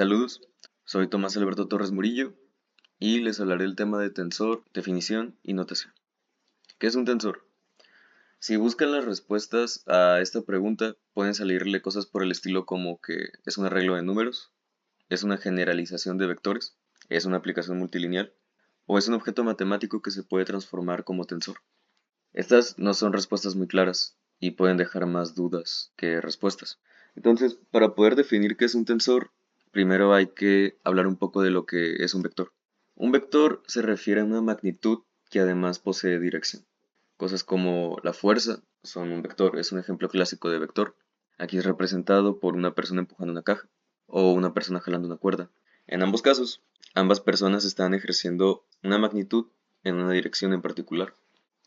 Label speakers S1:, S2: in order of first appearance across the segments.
S1: Saludos, soy Tomás Alberto Torres Murillo y les hablaré del tema de tensor, definición y notación. ¿Qué es un tensor? Si buscan las respuestas a esta pregunta, pueden salirle cosas por el estilo como que es un arreglo de números, es una generalización de vectores, es una aplicación multilineal o es un objeto matemático que se puede transformar como tensor. Estas no son respuestas muy claras y pueden dejar más dudas que respuestas. Entonces, para poder definir qué es un tensor, primero hay que hablar un poco de lo que es un vector. Un vector se refiere a una magnitud que además posee dirección. Cosas como la fuerza son un vector, es un ejemplo clásico de vector. Aquí es representado por una persona empujando una caja o una persona jalando una cuerda. En ambos casos, ambas personas están ejerciendo una magnitud en una dirección en particular.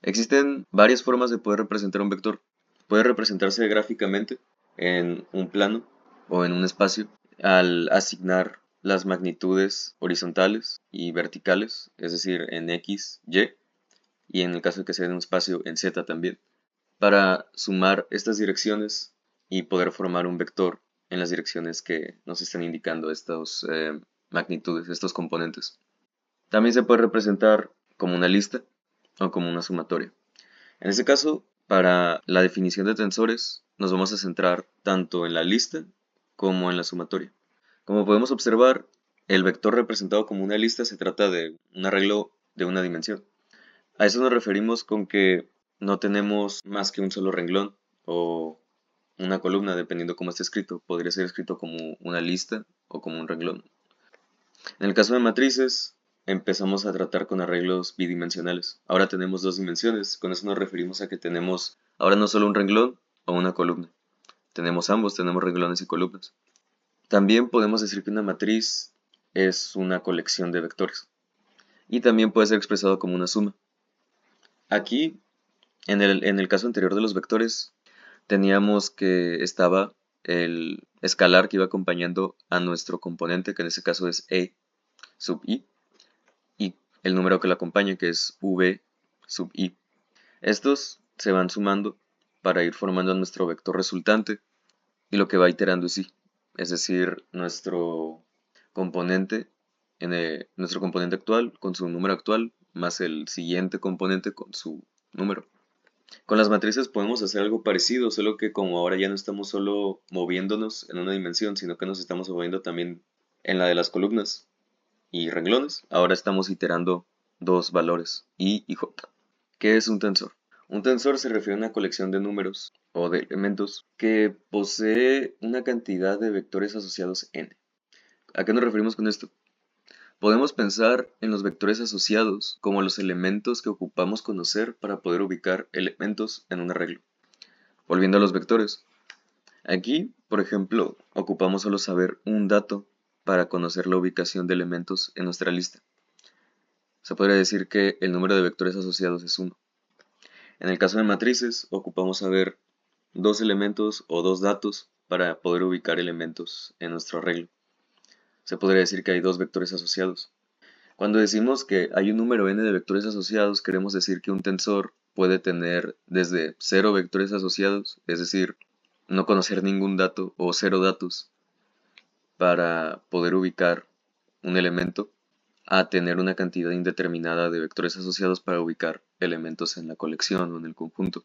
S1: Existen varias formas de poder representar un vector. Puede representarse gráficamente en un plano o en un espacio al asignar las magnitudes horizontales y verticales, es decir, en X, y en el caso de que sea en un espacio en Z también, para sumar estas direcciones y poder formar un vector en las direcciones que nos están indicando estas magnitudes, estos componentes. También se puede representar como una lista o como una sumatoria. En este caso, para la definición de tensores, nos vamos a centrar tanto en la lista como en la sumatoria. Como podemos observar, el vector representado como una lista se trata de un arreglo de una dimensión. A eso nos referimos con que no tenemos más que un solo renglón o una columna, dependiendo cómo esté escrito. Podría ser escrito como una lista o como un renglón. En el caso de matrices, empezamos a tratar con arreglos bidimensionales. Ahora tenemos dos dimensiones, con eso nos referimos a que tenemos ahora no solo un renglón o una columna. Tenemos ambos, tenemos renglones y columnas. También podemos decir que una matriz es una colección de vectores. Y también puede ser expresado como una suma. Aquí, en el caso anterior de los vectores, teníamos que estaba el escalar que iba acompañando a nuestro componente, que en este caso es E sub i, y el número que lo acompaña, que es v sub i. Estos se van sumando para ir formando nuestro vector resultante y lo que va iterando es i, es decir, componente, nuestro componente actual con su número actual más el siguiente componente con su número. Con las matrices podemos hacer algo parecido, solo que como ahora ya no estamos solo moviéndonos en una dimensión, sino que nos estamos moviendo también en la de las columnas y renglones, ahora estamos iterando dos valores, i y j. ¿Qué es un tensor? Un tensor se refiere a una colección de números o de elementos que posee una cantidad de vectores asociados n. ¿A qué nos referimos con esto? Podemos pensar en los vectores asociados como los elementos que ocupamos conocer para poder ubicar elementos en un arreglo. Volviendo a los vectores. Aquí, por ejemplo, ocupamos solo saber un dato para conocer la ubicación de elementos en nuestra lista. Se podría decir que el número de vectores asociados es 1. En el caso de matrices, ocupamos saber dos elementos o dos datos para poder ubicar elementos en nuestro arreglo. Se podría decir que hay dos vectores asociados. Cuando decimos que hay un número n de vectores asociados, queremos decir que un tensor puede tener desde 0 vectores asociados, es decir, no conocer ningún dato o 0 datos para poder ubicar un elemento, a tener una cantidad indeterminada de vectores asociados para ubicar elementos en la colección o en el conjunto.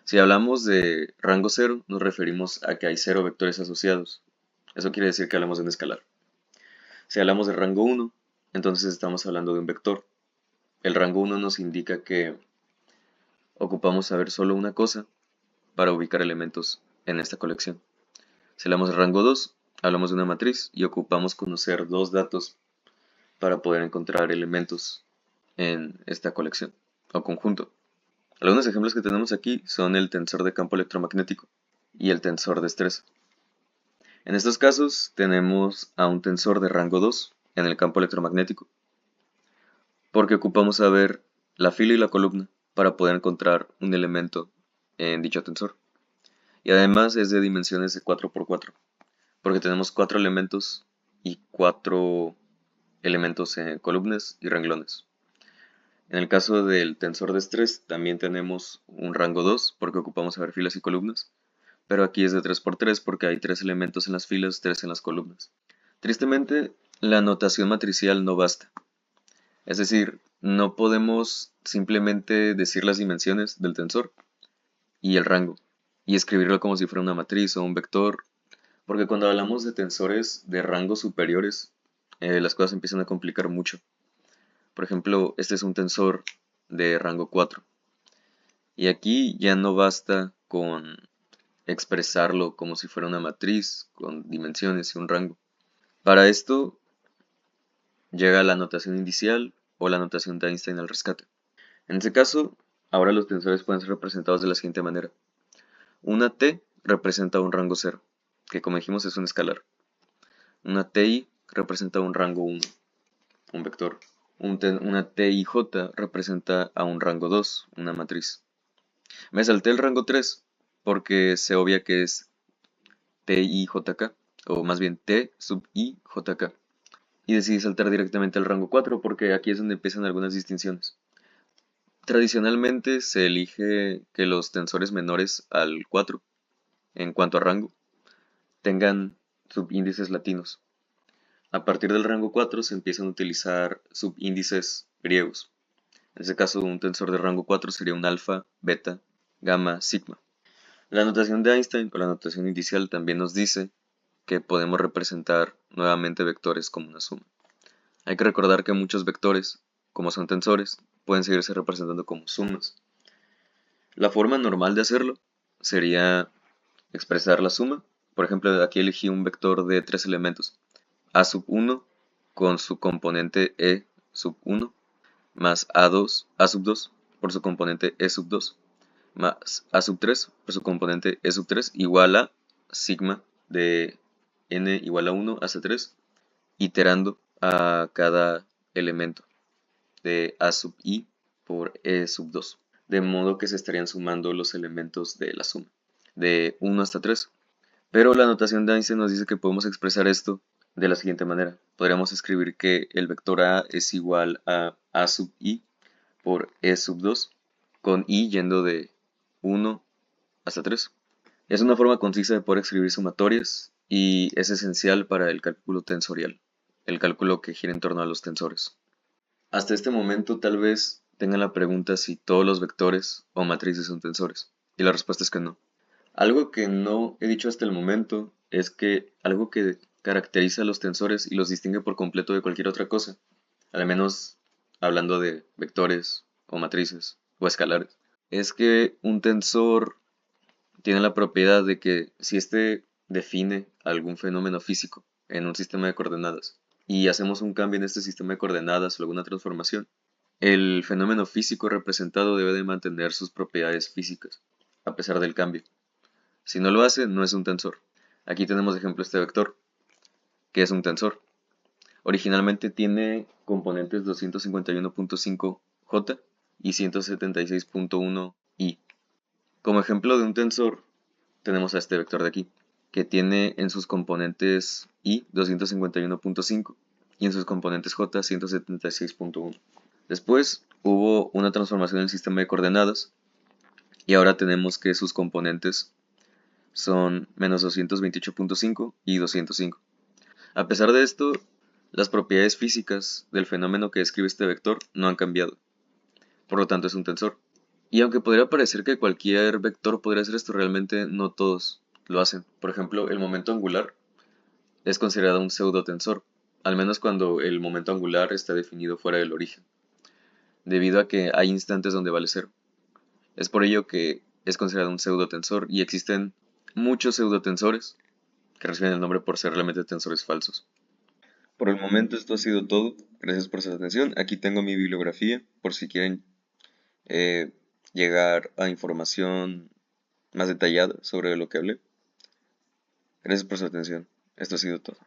S1: Si hablamos de rango 0, nos referimos a que hay 0 vectores asociados. Eso quiere decir que hablamos de un escalar. Si hablamos de rango 1, entonces estamos hablando de un vector. El rango 1 nos indica que ocupamos saber solo una cosa para ubicar elementos en esta colección. Si hablamos de rango 2, hablamos de una matriz y ocupamos conocer dos datos para poder encontrar elementos en esta colección o conjunto. Algunos ejemplos que tenemos aquí son el tensor de campo electromagnético y el tensor de estrés. En estos casos tenemos a un tensor de rango 2 en el campo electromagnético, porque ocupamos saber la fila y la columna para poder encontrar un elemento en dicho tensor. Y además es de dimensiones de 4×4, porque tenemos 4 elementos y 4 elementos en columnas y renglones. En el caso del tensor de estrés también tenemos un rango 2 porque ocupamos saber filas y columnas, pero aquí es de 3×3 porque hay 3 elementos en las filas, 3 en las columnas. Tristemente, la notación matricial no basta. Es decir, no podemos simplemente decir las dimensiones del tensor y el rango y escribirlo como si fuera una matriz o un vector, porque cuando hablamos de tensores de rangos superiores, las cosas empiezan a complicar mucho. Por ejemplo, este es un tensor de rango 4 y aquí ya no basta con expresarlo como si fuera una matriz con dimensiones y un rango. Para esto llega la notación indicial o la notación de Einstein al rescate. En este caso, ahora los tensores pueden ser representados de la siguiente manera. Una t representa un rango 0, que como dijimos es un escalar. Una ti representa un rango 1, un vector. Una tij representa a un rango 2, una matriz. Me salté el rango 3 porque se obvia que es tijk, o más bien t sub ijk. Y decidí saltar directamente al rango 4 porque aquí es donde empiezan algunas distinciones. Tradicionalmente se elige que los tensores menores al 4, en cuanto a rango, tengan subíndices latinos. A partir del rango 4 se empiezan a utilizar subíndices griegos. En este caso, un tensor de rango 4 sería un alfa, beta, gamma, sigma. La notación de Einstein o la notación indicial también nos dice que podemos representar nuevamente vectores como una suma. Hay que recordar que muchos vectores, como son tensores, pueden seguirse representando como sumas. La forma normal de hacerlo sería expresar la suma. Por ejemplo, aquí elegí un vector de 3 elementos. A sub 1 con su componente E sub 1 más A sub 2 por su componente E sub 2 más A sub 3 por su componente E sub 3 igual a sigma de n igual a 1 hasta 3, iterando a cada elemento de A sub i por E sub 2, de modo que se estarían sumando los elementos de la suma, de 1 hasta 3. Pero la notación de Einstein nos dice que podemos expresar esto de la siguiente manera. Podríamos escribir que el vector A es igual a sub i por E sub 2, con i yendo de 1 hasta 3. Es una forma concisa de poder escribir sumatorias y es esencial para el cálculo tensorial, el cálculo que gira en torno a los tensores. Hasta este momento tal vez tengan la pregunta si todos los vectores o matrices son tensores, y la respuesta es que no. Algo que no he dicho hasta el momento es que algo que caracteriza a los tensores y los distingue por completo de cualquier otra cosa, al menos hablando de vectores o matrices o escalares, es que un tensor tiene la propiedad de que si éste define algún fenómeno físico en un sistema de coordenadas y hacemos un cambio en este sistema de coordenadas o alguna transformación, el fenómeno físico representado debe de mantener sus propiedades físicas a pesar del cambio. Si no lo hace, no es un tensor. Aquí tenemos de ejemplo este vector, que es un tensor. Originalmente tiene componentes 251.5j y 176.1i. Como ejemplo de un tensor, tenemos a este vector de aquí, que tiene en sus componentes i 251.5 y en sus componentes j 176.1. Después hubo una transformación en el sistema de coordenadas y ahora tenemos que sus componentes son menos 228.5 y 205. A pesar de esto, las propiedades físicas del fenómeno que describe este vector no han cambiado. Por lo tanto, es un tensor. Y aunque podría parecer que cualquier vector podría hacer esto, realmente no todos lo hacen. Por ejemplo, el momento angular es considerado un pseudotensor, al menos cuando el momento angular está definido fuera del origen, debido a que hay instantes donde vale cero. Es por ello que es considerado un pseudotensor y existen muchos pseudotensores que reciben el nombre por ser realmente tensores falsos. Por el momento esto ha sido todo. Gracias por su atención. Aquí tengo mi bibliografía por si quieren eh, llegar a información más detallada sobre lo que hablé. Gracias por su atención. Esto ha sido todo.